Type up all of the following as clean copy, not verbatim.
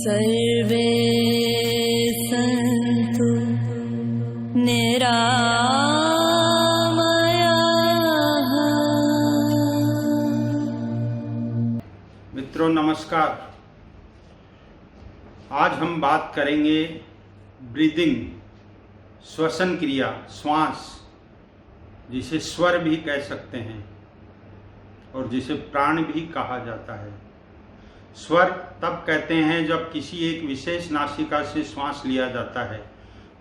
सर्वे सन्तु निरामयाः। मित्रों नमस्कार। आज हम बात करेंगे ब्रीदिंग, श्वसन क्रिया, श्वास, जिसे स्वर भी कह सकते हैं और जिसे प्राण भी कहा जाता है। स्वर तब कहते हैं जब किसी एक विशेष नासिका से श्वास लिया जाता है।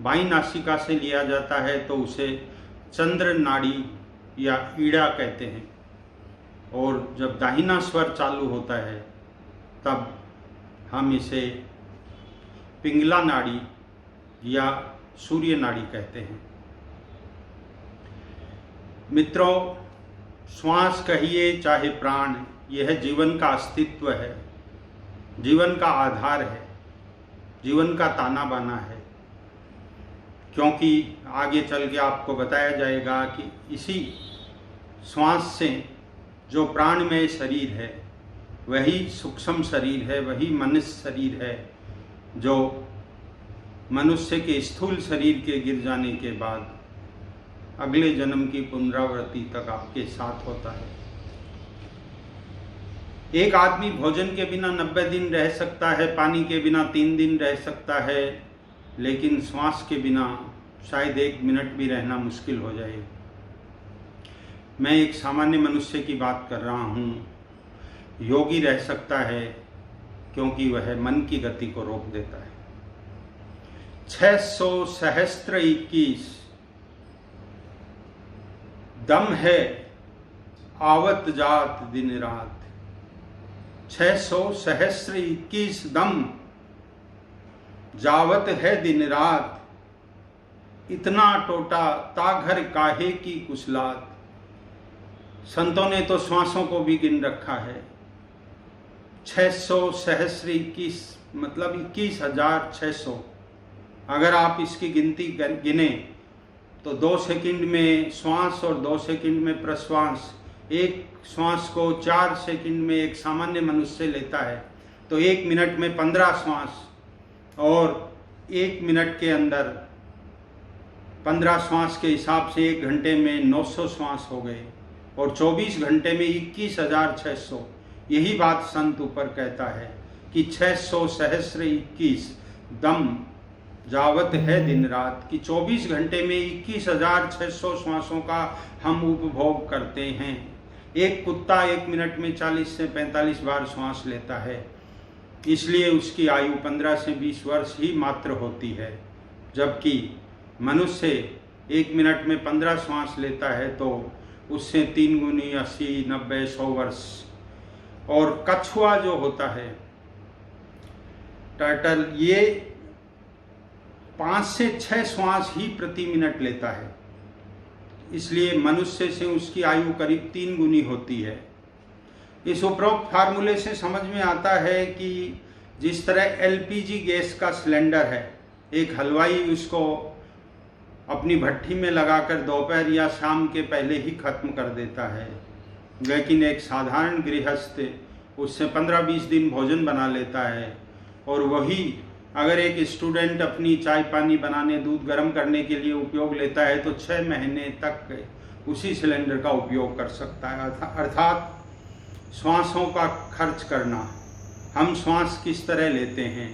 बाईं नासिका से लिया जाता है तो उसे चंद्र नाड़ी या ईड़ा कहते हैं, और जब दाहिना स्वर चालू होता है तब हम इसे पिंगला नाड़ी या सूर्य नाड़ी कहते हैं। मित्रों, श्वास कहिए चाहे प्राण, यह जीवन का अस्तित्व है, जीवन का आधार है, जीवन का ताना बाना है। क्योंकि आगे चल के आपको बताया जाएगा कि इसी श्वास से जो प्राणमय शरीर है वही सूक्ष्म शरीर है, वही मनुष्य शरीर है, जो मनुष्य के स्थूल शरीर के गिर जाने के बाद अगले जन्म की पुनरावृत्ति तक आपके साथ होता है। एक आदमी भोजन के बिना 90 दिन रह सकता है, पानी के बिना 3 दिन रह सकता है, लेकिन श्वास के बिना शायद 1 मिनट भी रहना मुश्किल हो जाए। मैं एक सामान्य मनुष्य की बात कर रहा हूँ। योगी रह सकता है क्योंकि वह मन की गति को रोक देता है। 600 सहस्त्र 21 दम है आवत जात दिन रात। 600 सहस्त्र 21 दम जावत है दिन रात। इतना टोटा ताघर काहे की कुशलात। संतों ने तो श्वासों को भी गिन रखा है। 600 सहस्त्र 21 मतलब 21,600। अगर आप इसकी गिनती गिने तो 2 सेकंड में श्वास और 2 सेकंड में प्रश्वास। एक श्वास को 4 सेकंड में एक सामान्य मनुष्य लेता है तो 1 मिनट में 15 श्वास, और 1 मिनट के अंदर 15 श्वास के हिसाब से 1 घंटे में 900 श्वास हो गए, और 24 घंटे में 21,600। यही बात संत ऊपर कहता है कि 600 सहस्त्र 21 दम जावत है दिन रात, कि 24 घंटे में 21,600 श्वासों का हम उपभोग करते हैं। एक कुत्ता 1 मिनट में 40 से 45 बार श्वास लेता है, इसलिए उसकी आयु 15 से 20 वर्ष ही मात्र होती है, जबकि मनुष्य 1 मिनट में 15 श्वास लेता है तो उससे 3 गुनी 80, 90, 100 वर्ष। और कछुआ जो होता है, टर्टल, ये 5 से 6 श्वास ही प्रति मिनट लेता है, इसलिए मनुष्य से उसकी आयु करीब 3 गुनी होती है। इस उपरोक्त फार्मूले से समझ में आता है कि जिस तरह एलपीजी गैस का सिलेंडर है, एक हलवाई उसको अपनी भट्टी में लगाकर दोपहर या शाम के पहले ही खत्म कर देता है, लेकिन एक साधारण गृहस्थ उससे 15-20 दिन भोजन बना लेता है। और वही अगर एक स्टूडेंट अपनी चाय पानी बनाने, दूध गर्म करने के लिए उपयोग लेता है तो 6 महीने तक उसी सिलेंडर का उपयोग कर सकता है। अर्थात श्वासों का खर्च करना। हम श्वास किस तरह लेते हैं?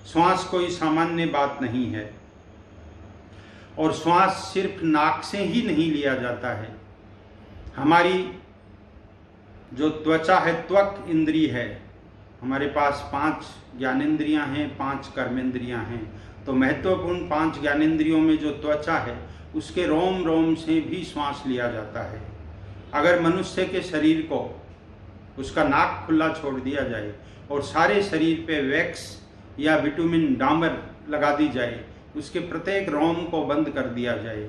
श्वास कोई सामान्य बात नहीं है, और श्वास सिर्फ नाक से ही नहीं लिया जाता है। हमारी जो त्वचा है, त्वक इंद्री है, हमारे पास 5 ज्ञानेंद्रियां हैं, 5 कर्मेंद्रियां हैं। तो महत्वपूर्ण 5 ज्ञानेंद्रियों में जो त्वचा है उसके रोम रोम से भी श्वास लिया जाता है। अगर मनुष्य के शरीर को उसका नाक खुला छोड़ दिया जाए और सारे शरीर पे वैक्स या विटामिन डामर लगा दी जाए, उसके प्रत्येक रोम को बंद कर दिया जाए,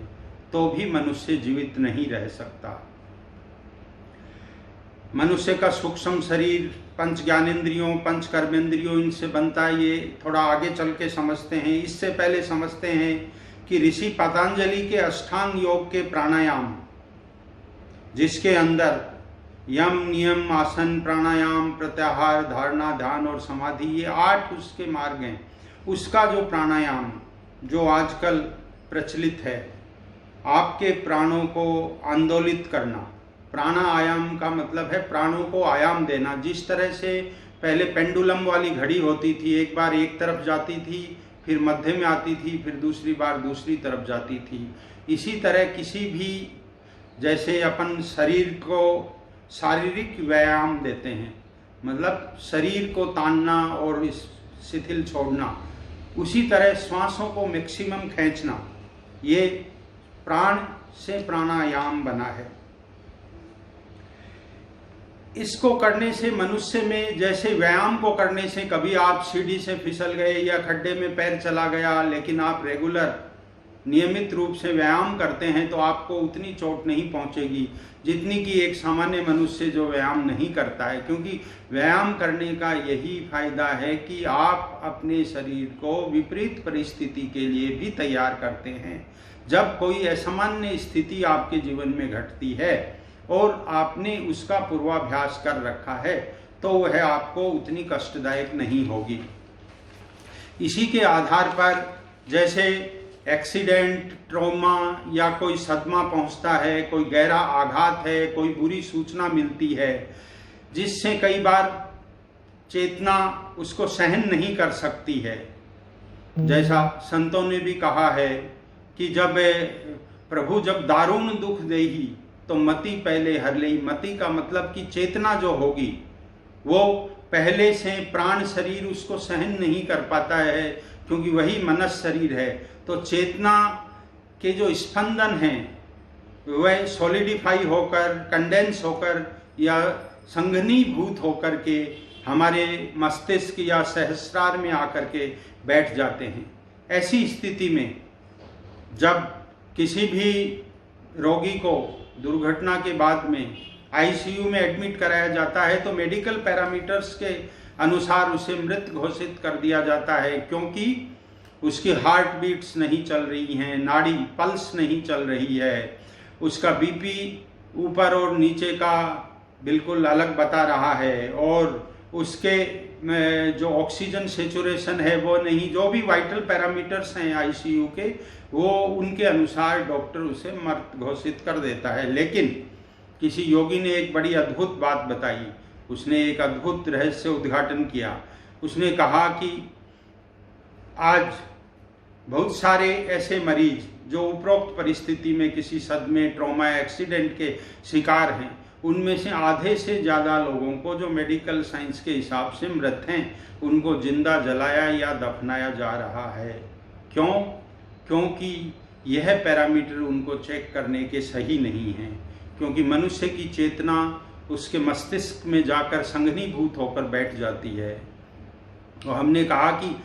तो भी मनुष्य जीवित नहीं रह सकता। मनुष्य का सूक्ष्म शरीर 5 ज्ञानेंद्रियों, 5 कर्मेंद्रियों इनसे बनता है। ये थोड़ा आगे चल के समझते हैं। इससे पहले समझते हैं कि ऋषि पतंजलि के अष्टांग योग के प्राणायाम, जिसके अंदर यम, नियम, आसन, प्राणायाम, प्रत्याहार, धारणा, ध्यान और समाधि, ये 8 उसके मार्ग हैं। उसका जो प्राणायाम जो आजकल प्रचलित है, आपके प्राणों को आंदोलित करना, प्राणायाम का मतलब है प्राणों को आयाम देना। जिस तरह से पहले पेंडुलम वाली घड़ी होती थी, एक बार एक तरफ जाती थी, फिर मध्य में आती थी, फिर दूसरी बार दूसरी तरफ जाती थी, इसी तरह किसी भी, जैसे अपन शरीर को शारीरिक व्यायाम देते हैं, मतलब शरीर को तानना और शिथिल छोड़ना, उसी तरह श्वासों को मैक्सिमम खींचना, ये प्राण से प्राणायाम बना है। इसको करने से मनुष्य में, जैसे व्यायाम को करने से कभी आप सीढ़ी से फिसल गए या खड्डे में पैर चला गया, लेकिन आप रेगुलर नियमित रूप से व्यायाम करते हैं तो आपको उतनी चोट नहीं पहुंचेगी जितनी कि एक सामान्य मनुष्य जो व्यायाम नहीं करता है। क्योंकि व्यायाम करने का यही फायदा है कि आप अपने शरीर को विपरीत परिस्थिति के लिए भी तैयार करते हैं। जब कोई असामान्य स्थिति आपके जीवन में घटती है और आपने उसका पूर्वाभ्यास कर रखा है तो वह आपको उतनी कष्टदायक नहीं होगी। इसी के आधार पर जैसे एक्सीडेंट, ट्रॉमा या कोई सदमा पहुंचता है, कोई गहरा आघात है, कोई बुरी सूचना मिलती है जिससे कई बार चेतना उसको सहन नहीं कर सकती है। जैसा संतों ने भी कहा है कि जब प्रभु जब दारुण दुख देही तो मति पहले हर लेही। मति का मतलब कि चेतना जो होगी वो पहले से, प्राण शरीर उसको सहन नहीं कर पाता है क्योंकि वही मनस शरीर है। तो चेतना के जो स्पंदन हैं वह सॉलिडिफाई होकर, कंडेंस होकर या संघनीभूत होकर के हमारे मस्तिष्क या सहस्रार में आकर के बैठ जाते हैं। ऐसी स्थिति में जब किसी भी रोगी को दुर्घटना के बाद में आईसीयू में एडमिट कराया जाता है तो मेडिकल पैरामीटर्स के अनुसार उसे मृत घोषित कर दिया जाता है, क्योंकि उसकी हार्ट बीट्स नहीं चल रही हैं, नाड़ी पल्स नहीं चल रही है, उसका बीपी ऊपर और नीचे का बिल्कुल अलग बता रहा है और उसके जो ऑक्सीजन सेचुरेशन है वो नहीं, जो भी वाइटल पैरामीटर्स हैं आईसीयू के, वो उनके अनुसार डॉक्टर उसे मृत घोषित कर देता है। लेकिन किसी योगी ने एक बड़ी अद्भुत बात बताई, उसने एक अद्भुत रहस्य उद्घाटन किया। उसने कहा कि आज बहुत सारे ऐसे मरीज जो उपरोक्त परिस्थिति में किसी सदमे, ट्रॉमा, एक्सीडेंट के शिकार हैं, उनमें से आधे से ज़्यादा लोगों को जो मेडिकल साइंस के हिसाब से मृत हैं उनको जिंदा जलाया या दफनाया जा रहा है। क्यों? क्योंकि यह पैरामीटर उनको चेक करने के सही नहीं हैं, क्योंकि मनुष्य की चेतना उसके मस्तिष्क में जाकर संघनीभूत होकर बैठ जाती है। तो हमने कहा कि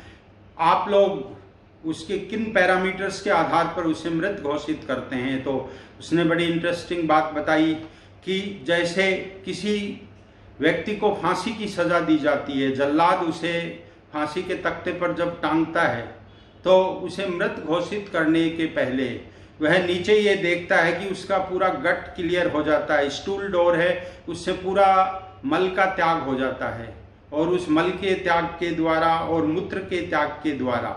आप लोग उसके किन पैरामीटर्स के आधार पर उसे मृत घोषित करते हैं। तो उसने बड़ी इंटरेस्टिंग बात बताई कि जैसे किसी व्यक्ति को फांसी की सज़ा दी जाती है, जल्लाद उसे फांसी के तख्ते पर जब टांगता है तो उसे मृत घोषित करने के पहले वह नीचे ये देखता है कि उसका पूरा गट क्लियर हो जाता है, स्टूल डोर है उससे पूरा मल का त्याग हो जाता है, और उस मल के त्याग के द्वारा और मूत्र के त्याग के द्वारा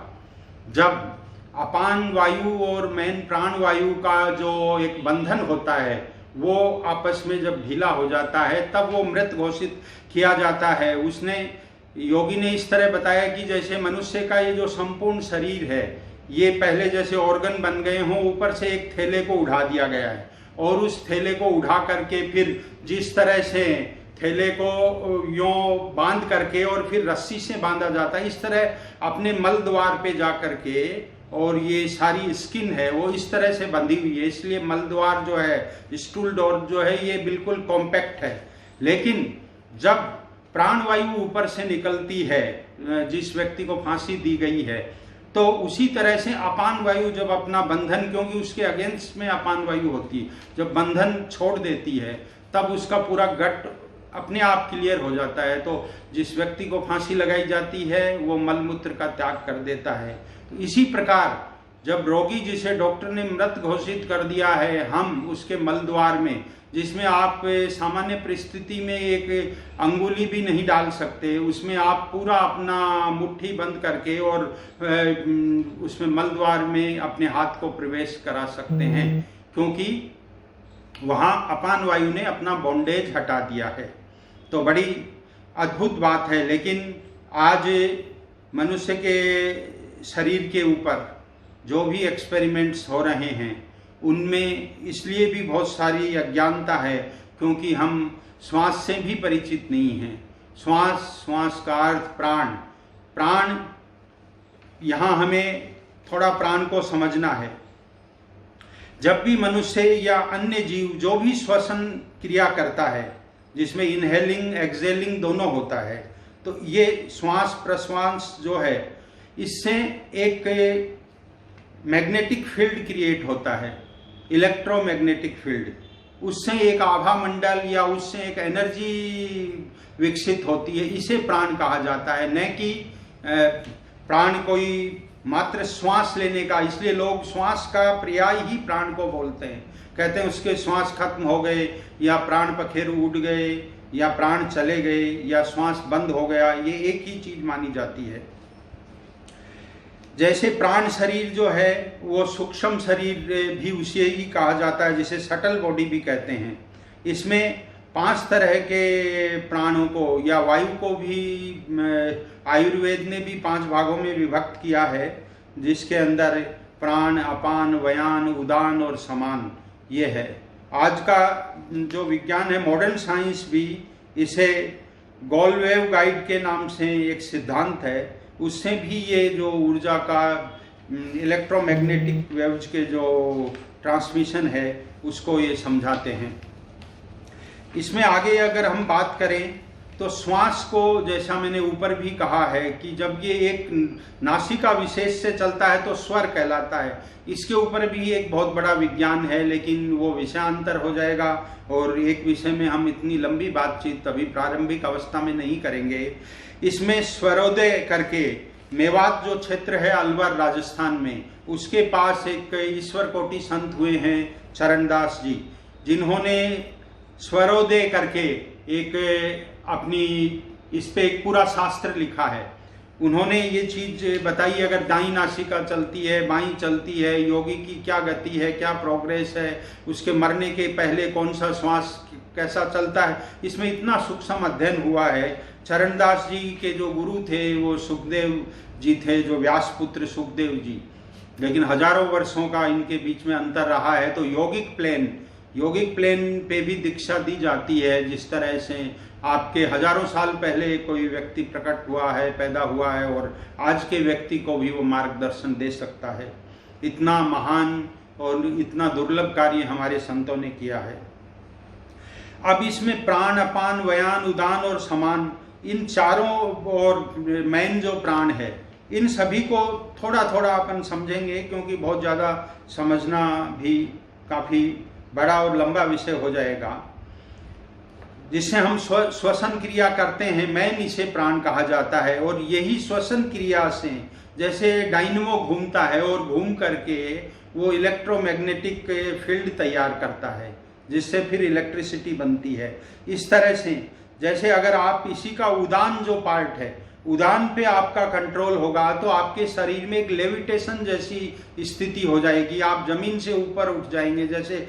जब अपान वायु और मैन प्राण वायु का जो एक बंधन होता है वो आपस में जब ढीला हो जाता है तब वो मृत घोषित किया जाता है। उसने, योगी ने इस तरह बताया कि जैसे मनुष्य का ये जो संपूर्ण शरीर है ये पहले जैसे ऑर्गन बन गए हों, ऊपर से एक थैले को उठा दिया गया है और उस थैले को उठा करके फिर जिस तरह से थैले को यों बांध करके और फिर रस्सी से बांधा जाता है, इस तरह अपने मल द्वार पे जा करके, और ये सारी स्किन है वो इस तरह से बंधी हुई है, इसलिए मल द्वार जो है, स्टूल डोर जो है, ये बिल्कुल कॉम्पैक्ट है। लेकिन जब प्राणवायु ऊपर से निकलती है, जिस व्यक्ति को फांसी दी गई है, तो उसी तरह से अपान वायु जब अपना बंधन, क्योंकि उसके अगेंस्ट में अपान वायु होती है, जब बंधन छोड़ देती है तब उसका पूरा गट अपने आप क्लियर हो जाता है। तो जिस व्यक्ति को फांसी लगाई जाती है वो मलमूत्र का त्याग कर देता है। तो इसी प्रकार जब रोगी जिसे डॉक्टर ने मृत घोषित कर दिया है, हम उसके मल द्वार में, जिसमें आप सामान्य परिस्थिति में एक अंगुली भी नहीं डाल सकते, उसमें आप पूरा अपना मुट्ठी बंद करके और उसमें मल द्वार में अपने हाथ को प्रवेश करा सकते हैं, क्योंकि वहाँ अपान वायु ने अपना बॉन्डेज हटा दिया है। तो बड़ी अद्भुत बात है। लेकिन आज मनुष्य के शरीर के ऊपर जो भी एक्सपेरिमेंट्स हो रहे हैं, उनमें इसलिए भी बहुत सारी अज्ञानता है, क्योंकि हम श्वास से भी परिचित नहीं हैं। श्वास का अर्थ प्राण, यहाँ हमें थोड़ा प्राण को समझना है। जब भी मनुष्य या अन्य जीव जो भी श्वसन क्रिया करता है, जिसमें इनहेलिंग एक्सहेलिंग दोनों होता है, तो ये श्वास प्रश्वास जो है, इससे एक मैग्नेटिक फील्ड क्रिएट होता है, इलेक्ट्रोमैग्नेटिक फील्ड। उससे एक आभा मंडल या उससे एक एनर्जी विकसित होती है। इसे प्राण कहा जाता है, न कि प्राण कोई मात्र श्वास लेने का। इसलिए लोग श्वास का पर्याय ही प्राण को बोलते हैं, कहते हैं उसके श्वास खत्म हो गए, या प्राण पखेरु उड़ गए, या प्राण चले गए, या श्वास बंद हो गया। ये एक ही चीज मानी जाती है। जैसे प्राण शरीर जो है वो सूक्ष्म शरीर भी उसे ही कहा जाता है, जिसे सटल बॉडी भी कहते हैं। इसमें 5 तरह के प्राणों को या वायु को भी आयुर्वेद ने भी 5 भागों में विभक्त किया है, जिसके अंदर प्राण, अपान, व्यान, उदान और समान ये है। आज का जो विज्ञान है, मॉडर्न साइंस भी इसे गॉलवेव गाइड के नाम से एक सिद्धांत है, उससे भी ये जो ऊर्जा का इलेक्ट्रोमैग्नेटिक वेव्स के जो ट्रांसमिशन है उसको ये समझाते हैं। इसमें आगे अगर हम बात करें तो श्वास को, जैसा मैंने ऊपर भी कहा है कि जब ये एक नासिका विशेष से चलता है तो स्वर कहलाता है। इसके ऊपर भी एक बहुत बड़ा विज्ञान है, लेकिन वो विषयांतर हो जाएगा और एक विषय में हम इतनी लंबी बातचीत अभी प्रारंभिक अवस्था में नहीं करेंगे। इसमें स्वरोदय करके, मेवात जो क्षेत्र है अलवर राजस्थान में, उसके पास एक ईश्वर कोटि संत हुए हैं चरणदास जी, जिन्होंने स्वरोदय करके एक अपनी इस पे एक पूरा शास्त्र लिखा है। उन्होंने ये चीज बताई, अगर दाई नासिका चलती है, बाई चलती है, योगी की क्या गति है, क्या प्रोग्रेस है, उसके मरने के पहले कौन सा श्वास कैसा चलता है, इसमें इतना सूक्ष्म अध्ययन हुआ है। चरणदास जी के जो गुरु थे वो सुखदेव जी थे, जो व्यासपुत्र सुखदेव जी, लेकिन हजारों वर्षों का इनके बीच में अंतर रहा है। तो यौगिक प्लेन पे भी दीक्षा दी जाती है। जिस तरह से आपके हजारों साल पहले कोई व्यक्ति प्रकट हुआ है, पैदा हुआ है, और आज के व्यक्ति को भी वो मार्गदर्शन दे सकता है। इतना महान और इतना दुर्लभ कार्य हमारे संतों ने किया है। अब इसमें प्राण, अपान, व्यान, उदान और समान, इन चारों और मैन जो प्राण है, इन सभी को थोड़ा थोड़ा अपन समझेंगे, क्योंकि बहुत ज़्यादा समझना भी काफ़ी बड़ा और लंबा विषय हो जाएगा। जिससे हम श्वसन क्रिया करते हैं, मैन इसे प्राण कहा जाता है। और यही श्वसन क्रिया से, जैसे डायनेमो घूमता है और घूम करके वो इलेक्ट्रोमैग्नेटिक फील्ड तैयार करता है, जिससे फिर इलेक्ट्रिसिटी बनती है। इस तरह से जैसे अगर आप इसी का उदान जो पार्ट है, उदान पे आपका कंट्रोल होगा तो आपके शरीर में एक लेविटेशन जैसी स्थिति हो जाएगी, आप जमीन से ऊपर उठ जाएंगे। जैसे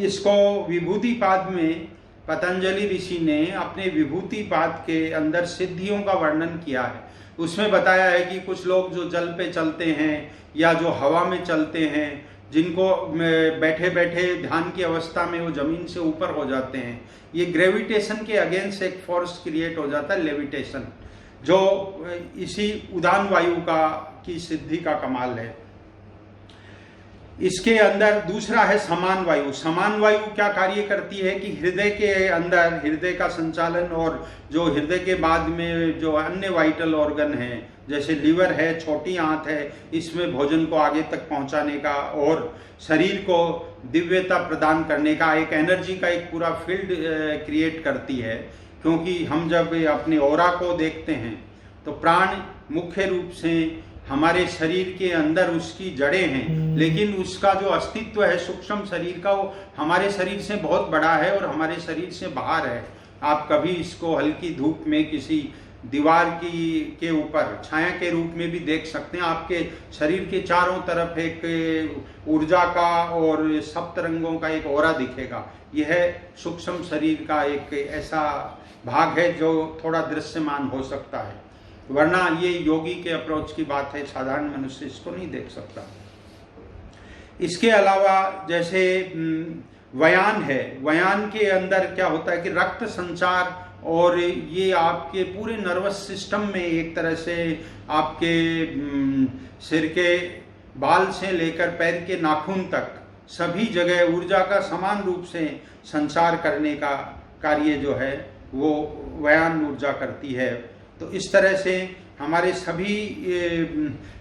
इसको विभूतिपाद में पतंजलि ऋषि ने अपने विभूतिपाद के अंदर सिद्धियों का वर्णन किया है। उसमें बताया है कि कुछ लोग जो जल पे चलते हैं या जो हवा में चलते हैं, जिनको बैठे बैठे ध्यान की अवस्था में वो जमीन से ऊपर हो जाते हैं, ये ग्रेविटेशन के अगेंस्ट एक फोर्स क्रिएट हो जाता है, लेविटेशन, जो इसी उदान वायु की सिद्धि का कमाल है। इसके अंदर दूसरा है समान वायु। समान वायु क्या कार्य करती है कि हृदय के अंदर हृदय का संचालन, और जो हृदय के बाद में जो अन्य वाइटल ऑर्गन हैं, जैसे लीवर है, छोटी आंत है, इसमें भोजन को आगे तक पहुंचाने का और शरीर को दिव्यता प्रदान करने का, एक एनर्जी का एक पूरा फील्ड क्रिएट करती है। क्योंकि हम जब अपने ऑरा को देखते हैं तो प्राण मुख्य रूप से हमारे शरीर के अंदर उसकी जड़ें हैं, लेकिन उसका जो अस्तित्व है सूक्ष्म शरीर का, वो हमारे शरीर से बहुत बड़ा है और हमारे शरीर से बाहर है। आप कभी इसको हल्की धूप में किसी दीवार के ऊपर छाया के रूप में भी देख सकते हैं। आपके शरीर के चारों तरफ एक ऊर्जा का और सप्तरंगों का एक ओरा दिखेगा। यह सूक्ष्म शरीर का एक ऐसा भाग है जो थोड़ा दृश्यमान हो सकता है, वरना ये योगी के अप्रोच की बात है, साधारण मनुष्य इसको नहीं देख सकता। इसके अलावा जैसे व्यान है, व्यान के अंदर क्या होता है कि रक्त संचार, और ये आपके पूरे नर्वस सिस्टम में एक तरह से आपके सिर के बाल से लेकर पैर के नाखून तक सभी जगह ऊर्जा का समान रूप से संचार करने का कार्य जो है वो व्यान ऊर्जा करती है। तो इस तरह से हमारे सभी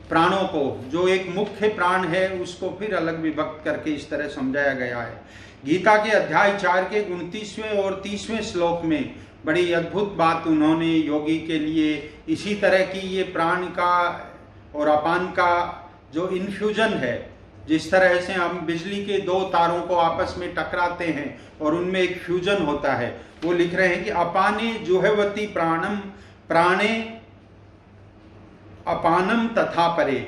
प्राणों को, जो एक मुख्य प्राण है उसको फिर अलग विभक्त करके इस तरह समझाया गया है। गीता के अध्याय 4 के 29वें और 30वें श्लोक में बड़ी अद्भुत बात उन्होंने योगी के लिए इसी तरह की ये प्राण का और अपान का जो इन्फ्यूजन है, जिस तरह से हम बिजली के दो तारों को आपस में टकराते हैं और उनमें एक फ्यूजन होता है, वो लिख रहे हैं कि अपाने जुहवती प्राणम प्राणे अपानम तथा परे।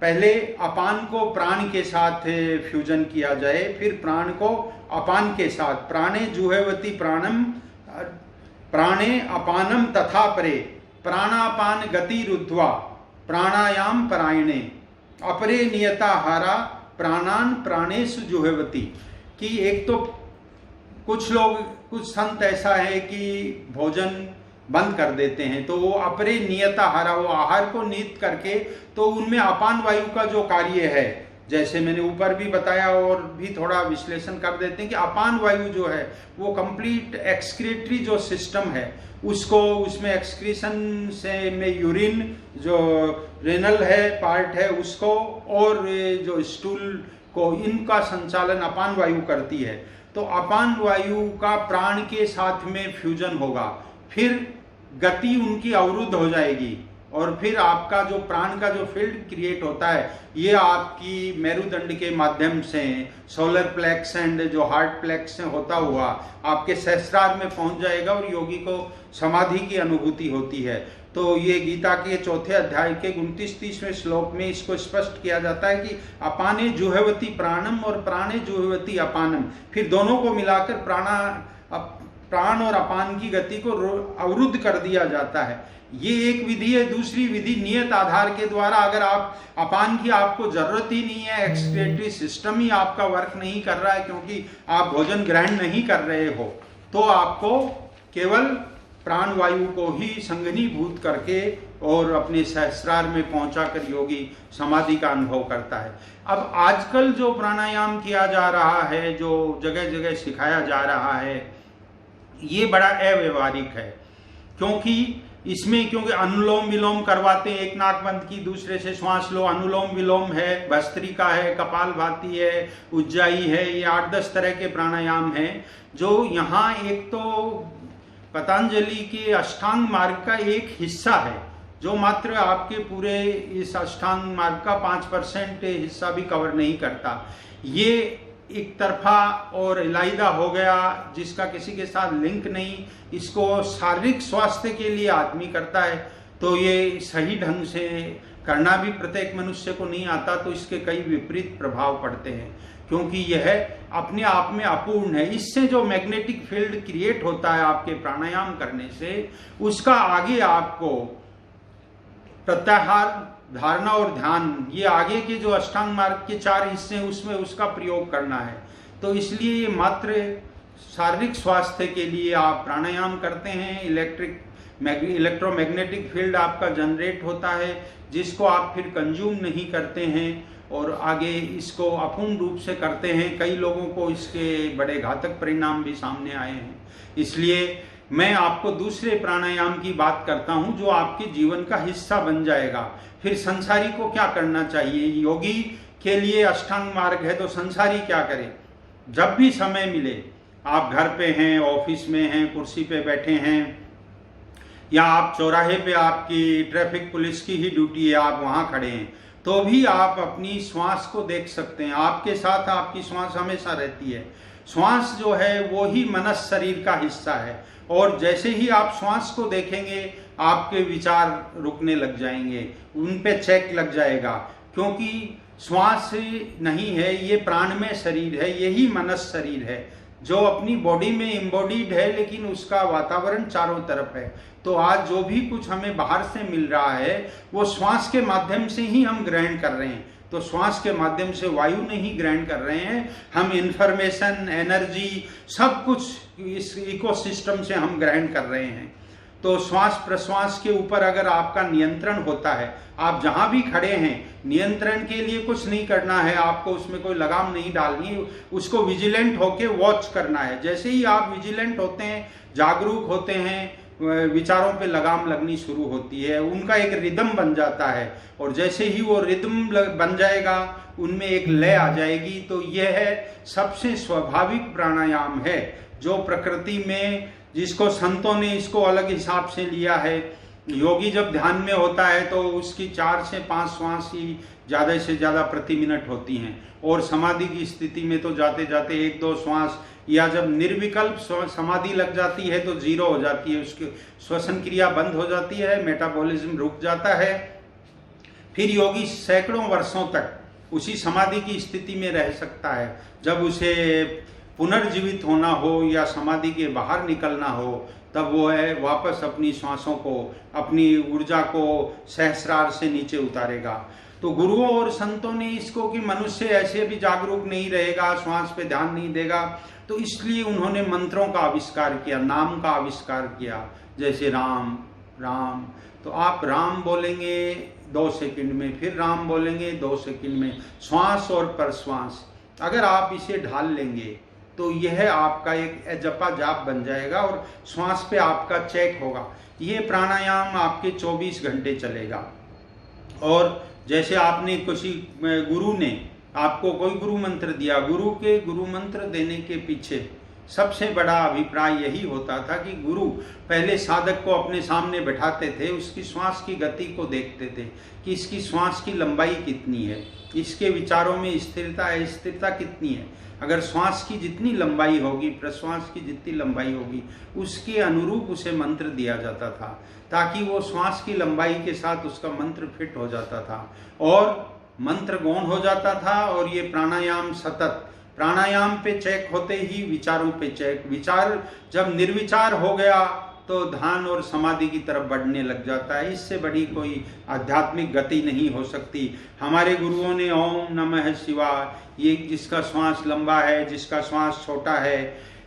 पहले अपान को प्राण के साथ फ्यूजन किया जाए, फिर प्राण को अपान के साथ। प्राणे जुहवती प्राणम प्राणे अपानम तथा परे प्राणापान गति रुद्ध्वा प्राणायाम परायणे अपरे नियताहारा प्राणान प्राणेषु जुहवती। कि एक तो कुछ लोग, कुछ संत ऐसा है कि भोजन बंद कर देते हैं, तो वो अपरे नियताहारा, वो आहार को नियत करके, तो उनमें अपान वायु का जो कार्य है, जैसे मैंने ऊपर भी बताया और भी थोड़ा विश्लेषण कर देते हैं कि अपान वायु जो है वो कंप्लीट एक्सक्रीटरी जो सिस्टम है उसको, उसमें एक्सक्रीशन से में यूरिन जो रेनल है पार्ट है उसको, और जो स्टूल को, इनका संचालन अपान वायु करती है। तो अपान वायु का प्राण के साथ में फ्यूजन होगा, फिर गति उनकी अवरुद्ध हो जाएगी, और फिर आपका जो प्राण का जो फील्ड क्रिएट होता है ये आपकी मेरुदंड के माध्यम से, सोलर प्लेक्स एंड जो हार्ट प्लेक्स से होता हुआ आपके सहस्रार में पहुंच जाएगा और योगी को समाधि की अनुभूति होती है। तो ये गीता के 4 अध्याय के 29-30वें श्लोक में इसको स्पष्ट किया जाता है कि अपाने जुहवती प्राणम और प्राणे जुहवती अपानम, फिर दोनों को मिलाकर प्राण और अपान की गति को अवरुद्ध कर दिया जाता है। ये एक विधि है। दूसरी विधि नियत आधार के द्वारा, अगर आप अपान की आपको जरूरत ही नहीं है, एक्सक्रीटरी सिस्टम ही आपका वर्क नहीं कर रहा है क्योंकि आप भोजन ग्रहण नहीं कर रहे हो, तो आपको केवल प्राण वायु को ही संघनीभूत करके और अपने सहस्रार में पहुंचाकर योगी समाधि का अनुभव करता है। अब आजकल जो प्राणायाम किया जा रहा है, जो जगह जगह सिखाया जा रहा है, ये बड़ा अव्यवहारिक है, क्योंकि अनुलोम विलोम करवाते हैं, एक नाक बंद की दूसरे से श्वास लो, अनुलोम विलोम है, भस्त्रिका है, कपालभाति है, उज्जाई है, ये 8-10 तरह के प्राणायाम हैं जो यहाँ एक तो पतंजलि के अष्टांग मार्ग का एक हिस्सा है, जो मात्र आपके पूरे इस अष्टांग मार्ग का 5% हिस्सा भी कवर नहीं करता। ये एक तरफा और इलाइदा हो गया जिसका किसी के साथ लिंक नहीं, इसको शारीरिक स्वास्थ्य के लिए आदमी करता है, तो ये सही ढंग से करना भी प्रत्येक मनुष्य को नहीं आता, तो इसके कई विपरीत प्रभाव पड़ते हैं, क्योंकि यह अपने आप में अपूर्ण है। इससे जो मैग्नेटिक फील्ड क्रिएट होता है आपके प्राणायाम करने से, उसका आगे आपको प्रत्याहार, धारणा और ध्यान, ये आगे के जो अष्टांग मार्ग के 4 हिस्से हैं उसमें उसका प्रयोग करना है। तो इसलिए ये मात्र शारीरिक स्वास्थ्य के लिए आप प्राणायाम करते हैं, इलेक्ट्रोमैग्नेटिक फील्ड आपका जनरेट होता है, जिसको आप फिर कंज्यूम नहीं करते हैं और आगे इसको अपूर्ण रूप से करते हैं। कई लोगों को इसके बड़े घातक परिणाम भी सामने आए हैं। इसलिए मैं आपको दूसरे प्राणायाम की बात करता हूं जो आपके जीवन का हिस्सा बन जाएगा। फिर संसारी को क्या करना चाहिए? योगी के लिए अष्टांग मार्ग है, तो संसारी क्या करे? जब भी समय मिले, आप घर पे हैं, ऑफिस में हैं, कुर्सी पे बैठे हैं, या आप चौराहे पे आपकी ट्रैफिक पुलिस की ही ड्यूटी है, आप वहाँ खड़े हैं, तो भी आप अपनी श्वास को देख सकते हैं। आपके साथ आपकी श्वास हमेशा रहती है। श्वास जो है वो ही मनस शरीर का हिस्सा है, और जैसे ही आप श्वास को देखेंगे आपके विचार रुकने लग जाएंगे, उन पे चेक लग जाएगा, क्योंकि श्वास नहीं है, ये प्राणमय शरीर है, यही मनस शरीर है जो अपनी बॉडी में इम्बॉडीड है, लेकिन उसका वातावरण चारों तरफ है। तो आज जो भी कुछ हमें बाहर से मिल रहा है वो श्वास के माध्यम से ही हम ग्रहण कर रहे हैं। तो श्वास के माध्यम से वायु नहीं ग्रहण कर रहे हैं, हम इंफॉर्मेशन, एनर्जी, सब कुछ इस इकोसिस्टम से हम ग्रहण कर रहे हैं। तो श्वास प्रश्वास के ऊपर अगर आपका नियंत्रण होता है, आप जहां भी खड़े हैं, नियंत्रण के लिए कुछ नहीं करना है, आपको उसमें कोई लगाम नहीं डालनी, उसको विजिलेंट होके वॉच करना है। जैसे ही आप विजिलेंट होते हैं, जागरूक होते हैं, विचारों पे लगाम लगनी शुरू होती है, उनका एक रिदम बन जाता है, और जैसे ही वो रिदम बन जाएगा, उनमें एक लय आ जाएगी। तो यह है सबसे स्वाभाविक प्राणायाम है, जो प्रकृति में, जिसको संतों ने इसको अलग हिसाब से लिया है। योगी जब ध्यान में होता है तो उसकी 4 से 5 श्वास ही ज़्यादा से ज़्यादा प्रति मिनट होती हैं, और समाधि की स्थिति में तो जाते जाते 1-2 श्वास, या जब निर्विकल्प समाधि लग जाती है तो 0 हो जाती है, उसकी श्वसन क्रिया बंद हो जाती है, मेटाबॉलिज्म रुक जाता है। फिर योगी सैकड़ों वर्षों तक उसी समाधि की स्थिति में रह सकता है। जब उसे पुनर्जीवित होना हो या समाधि के बाहर निकलना हो, तब वो है वापस अपनी श्वासों को, अपनी ऊर्जा को सहस्रार से नीचे उतारेगा। तो गुरुओं और संतों ने इसको कि मनुष्य ऐसे भी जागरूक नहीं रहेगा, श्वास पे ध्यान नहीं देगा, तो इसलिए उन्होंने मंत्रों का आविष्कार किया, नाम का आविष्कार किया। जैसे राम राम, तो आप राम बोलेंगे 2 सेकंड में, फिर राम बोलेंगे 2 सेकंड में, श्वास और प्रश्वास अगर आप इसे ढाल लेंगे तो यह आपका एक जपा जाप बन जाएगा, और श्वास पे आपका चेक होगा। ये प्राणायाम आपके 24 घंटे चलेगा। और जैसे आपने किसी गुरु ने आपको कोई गुरु मंत्र दिया, गुरु के गुरु मंत्र देने के पीछे सबसे बड़ा अभिप्राय यही होता था कि गुरु पहले साधक को अपने सामने बैठाते थे, उसकी श्वास की गति को देखते थे कि इसकी श्वास की लंबाई कितनी है, इसके विचारों में स्थिरता है, स्थिरता कितनी है। अगर श्वास की जितनी लंबाई होगी, प्रश्वास की जितनी लंबाई होगी, उसके अनुरूप उसे मंत्र दिया जाता था, ताकि वो श्वास की लंबाई के साथ उसका मंत्र फिट हो जाता था और मंत्र गौण हो जाता था। और ये प्राणायाम सतत, प्राणायाम पे चेक होते ही विचारों पे चेक, विचार जब निर्विचार हो गया तो ध्यान और समाधि की तरफ बढ़ने लग जाता है। इससे बड़ी कोई आध्यात्मिक गति नहीं हो सकती। हमारे गुरुओं ने ओम नमः शिवाय, ये जिसका श्वास लंबा है, जिसका श्वास छोटा है,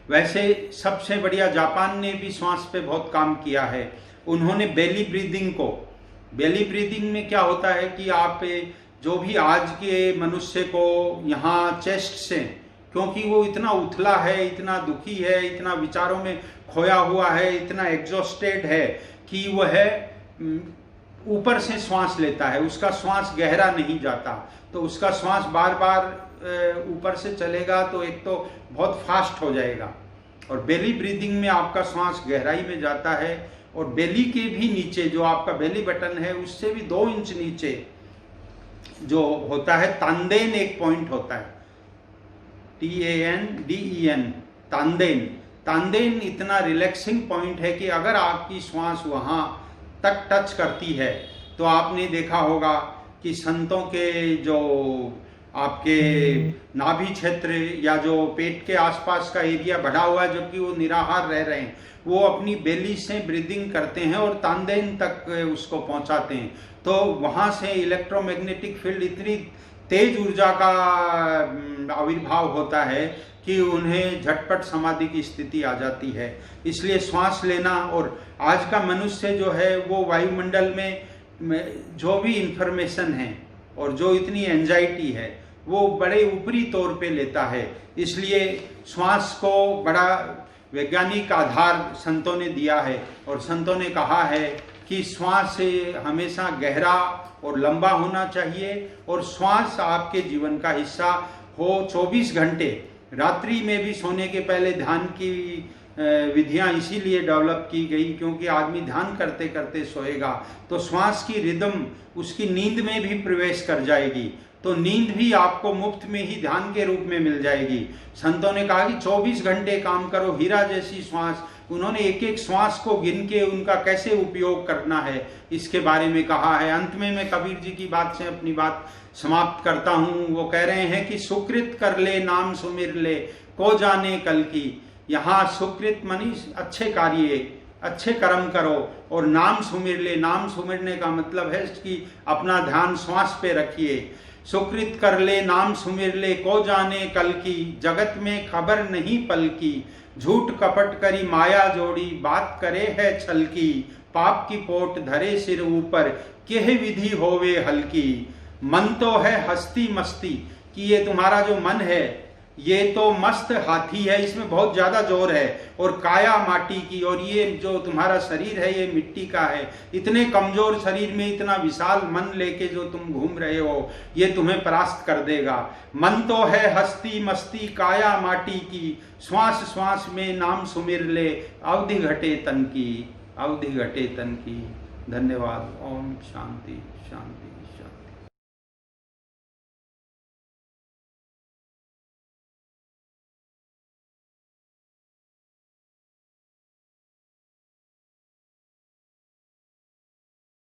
वैसे सबसे बढ़िया जापान ने भी श्वास पे बहुत काम किया है। उन्होंने बेली ब्रीदिंग को, बेली ब्रीदिंग में क्या होता है कि आप जो भी आज के मनुष्य को यहाँ चेस्ट से, क्योंकि वो इतना उथला है, इतना दुखी है, इतना विचारों में खोया हुआ है, इतना एग्जॉस्टेड है कि वह ऊपर से श्वास लेता है, उसका श्वास गहरा नहीं जाता, तो उसका श्वास बार बार ऊपर से चलेगा तो एक तो बहुत फास्ट हो जाएगा। और बेली ब्रीदिंग में आपका श्वास गहराई में जाता है, और बेली के भी नीचे जो आपका बेली बटन है उससे भी 2 इंच नीचे जो होता है तांदेन, एक पॉइंट होता है, TANDEN, तांदेन। तांदेन इतना रिलैक्सिंग पॉइंट है कि अगर आपकी श्वास वहाँ तक टच करती है तो आपने देखा होगा कि संतों के जो आपके नाभि क्षेत्र या जो पेट के आसपास का एरिया बढ़ा हुआ है, जबकि वो निराहार रह रहे हैं, वो अपनी बेली से ब्रीदिंग करते हैं और तांदेन तक उसको पहुंचाते हैं। तो वहाँ से इलेक्ट्रोमैग्नेटिक फील्ड, इतनी तेज ऊर्जा का आविर्भाव होता है कि उन्हें झटपट समाधि की स्थिति आ जाती है। इसलिए श्वास लेना, और आज का मनुष्य जो है वो वायुमंडल में जो भी इंफॉर्मेशन है और जो इतनी एंजाइटी है वो बड़े ऊपरी तौर पे लेता है। इसलिए श्वास को बड़ा वैज्ञानिक आधार संतों ने दिया है, और संतों ने कहा है कि श्वास हमेशा गहरा और लंबा होना चाहिए, और श्वास आपके जीवन का हिस्सा हो। 24 घंटे, रात्रि में भी सोने के पहले ध्यान की विधियां इसीलिए डेवलप की गई क्योंकि आदमी ध्यान करते करते सोएगा तो श्वास की रिदम उसकी नींद में भी प्रवेश कर जाएगी, तो नींद भी आपको मुफ्त में ही ध्यान के रूप में मिल जाएगी। संतों ने कहा कि 24 घंटे काम करो, हीरा जैसी श्वास। उन्होंने एक एक श्वास को गिन के उनका कैसे उपयोग करना है इसके बारे में कहा है। अंत में मैं कबीर जी की बात से अपनी बात समाप्त करता हूँ। वो कह रहे हैं कि सुकृत कर ले नाम सुमिर ले को जाने कल की। यहाँ सुकृत मनी अच्छे कार्य, अच्छे कर्म करो और नाम सुमिर ले। नाम सुमिरने का मतलब है कि अपना ध्यान श्वास पे रखिए। सुकृत कर ले नाम सुमिर ले को जाने कल की, जगत में खबर नहीं पल की। झूठ कपट करी माया जोड़ी, बात करे है छल की। पाप की पोट धरे सिर ऊपर, केह विधि होवे हल्की। मन तो है हस्ती मस्ती, कि ये तुम्हारा जो मन है ये तो मस्त हाथी है, इसमें बहुत ज्यादा जोर है। और काया माटी की, और ये जो तुम्हारा शरीर है ये मिट्टी का है। इतने कमजोर शरीर में इतना विशाल मन लेके जो तुम घूम रहे हो ये तुम्हें परास्त कर देगा। मन तो है हस्ती मस्ती काया माटी की, श्वास श्वास में नाम सुमिर ले। अवधि घटे तन की, अवधि घटे तन की। धन्यवाद। ओम शांति शांति शांति।